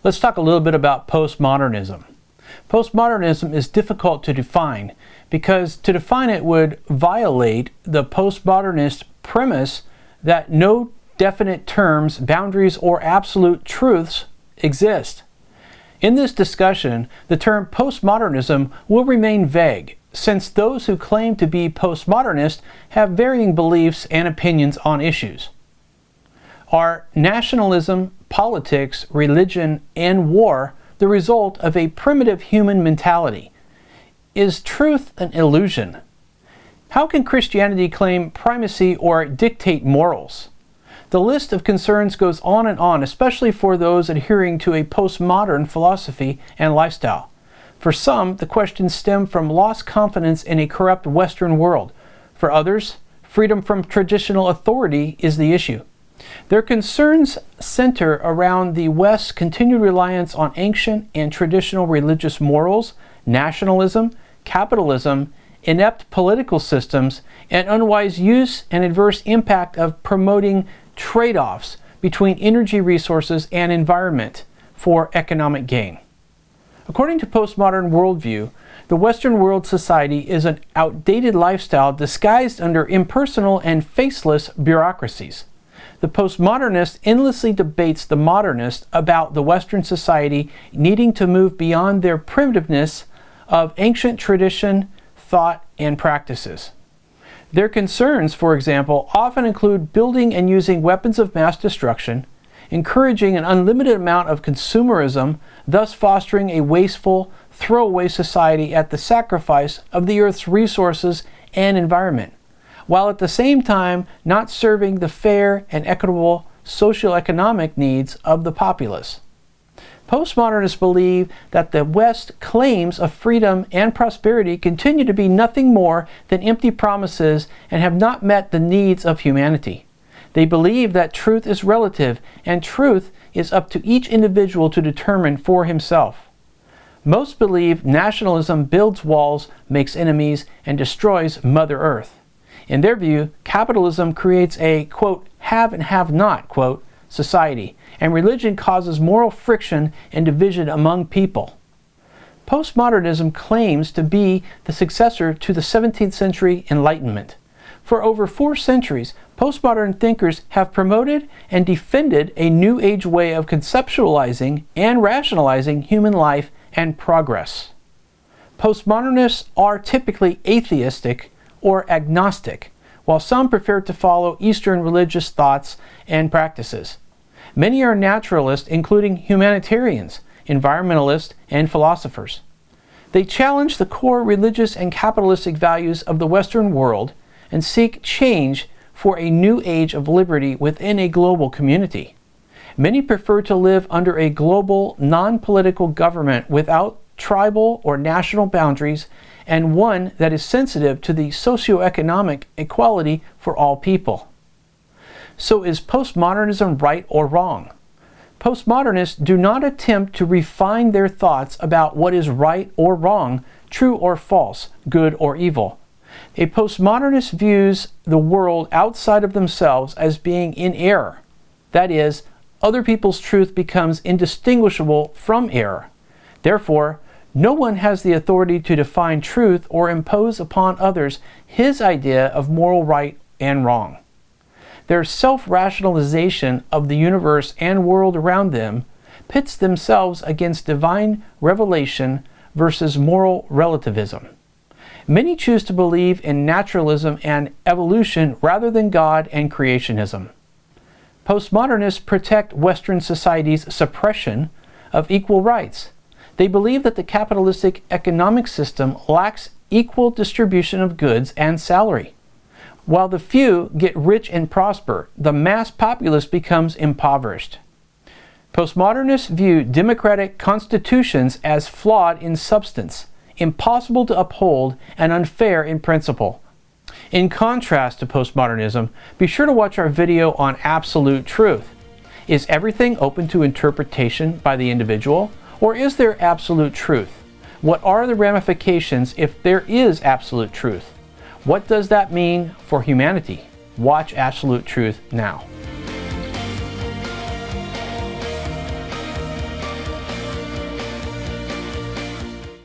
Let's talk a little bit about postmodernism. Postmodernism is difficult to define because to define it would violate the postmodernist premise that no definite terms, boundaries, or absolute truths exist. In this discussion, the term postmodernism will remain vague, since those who claim to be postmodernist have varying beliefs and opinions on issues. Are nationalism, politics, religion, and war the result of a primitive human mentality? Is truth an illusion? How can Christianity claim primacy or dictate morals? The list of concerns goes on, especially for those adhering to a postmodern philosophy and lifestyle. For some, the questions stem from lost confidence in a corrupt Western world. For others, freedom from traditional authority is the issue. Their concerns center around the West's continued reliance on ancient and traditional religious morals, nationalism, capitalism, inept political systems, and unwise use and adverse impact of promoting trade-offs between energy resources and environment for economic gain. According to postmodern worldview, the Western world society is an outdated lifestyle disguised under impersonal and faceless bureaucracies. The postmodernist endlessly debates the modernist about the Western society needing to move beyond their primitiveness of ancient tradition, thought, and practices. Their concerns, for example, often include building and using weapons of mass destruction, encouraging an unlimited amount of consumerism, thus fostering a wasteful, throwaway society at the sacrifice of the Earth's resources and environment, while at the same time not serving the fair and equitable socioeconomic needs of the populace. Postmodernists believe that the West's claims of freedom and prosperity continue to be nothing more than empty promises and have not met the needs of humanity. They believe that truth is relative and truth is up to each individual to determine for himself. Most believe nationalism builds walls, makes enemies, and destroys Mother Earth. In their view, capitalism creates a, quote, have and have not, quote, society, and religion causes moral friction and division among people. Postmodernism claims to be the successor to the 17th century Enlightenment. For over 4 centuries, postmodern thinkers have promoted and defended a New Age way of conceptualizing and rationalizing human life and progress. Postmodernists are typically atheistic or agnostic, while some prefer to follow Eastern religious thoughts and practices. Many are naturalists, including humanitarians, environmentalists, and philosophers. They challenge the core religious and capitalistic values of the Western world and seek change for a new age of liberty within a global community. Many prefer to live under a global, non-political government without tribal or national boundaries, and one that is sensitive to the socioeconomic equality for all people. So is postmodernism right or wrong? Postmodernists do not attempt to refine their thoughts about what is right or wrong, true or false, good or evil. A postmodernist views the world outside of themselves as being in error. That is, other people's truth becomes indistinguishable from error. Therefore, no one has the authority to define truth or impose upon others his idea of moral right and wrong. Their self-rationalization of the universe and world around them pits themselves against divine revelation versus moral relativism. Many choose to believe in naturalism and evolution rather than God and creationism. Postmodernists protect Western society's suppression of equal rights. They believe that the capitalistic economic system lacks equal distribution of goods and salary. While the few get rich and prosper, the mass populace becomes impoverished. Postmodernists view democratic constitutions as flawed in substance, impossible to uphold, and unfair in principle. In contrast to postmodernism, be sure to watch our video on absolute truth. Is everything open to interpretation by the individual? Or is there absolute truth? What are the ramifications if there is absolute truth? What does that mean for humanity? Watch Absolute Truth now.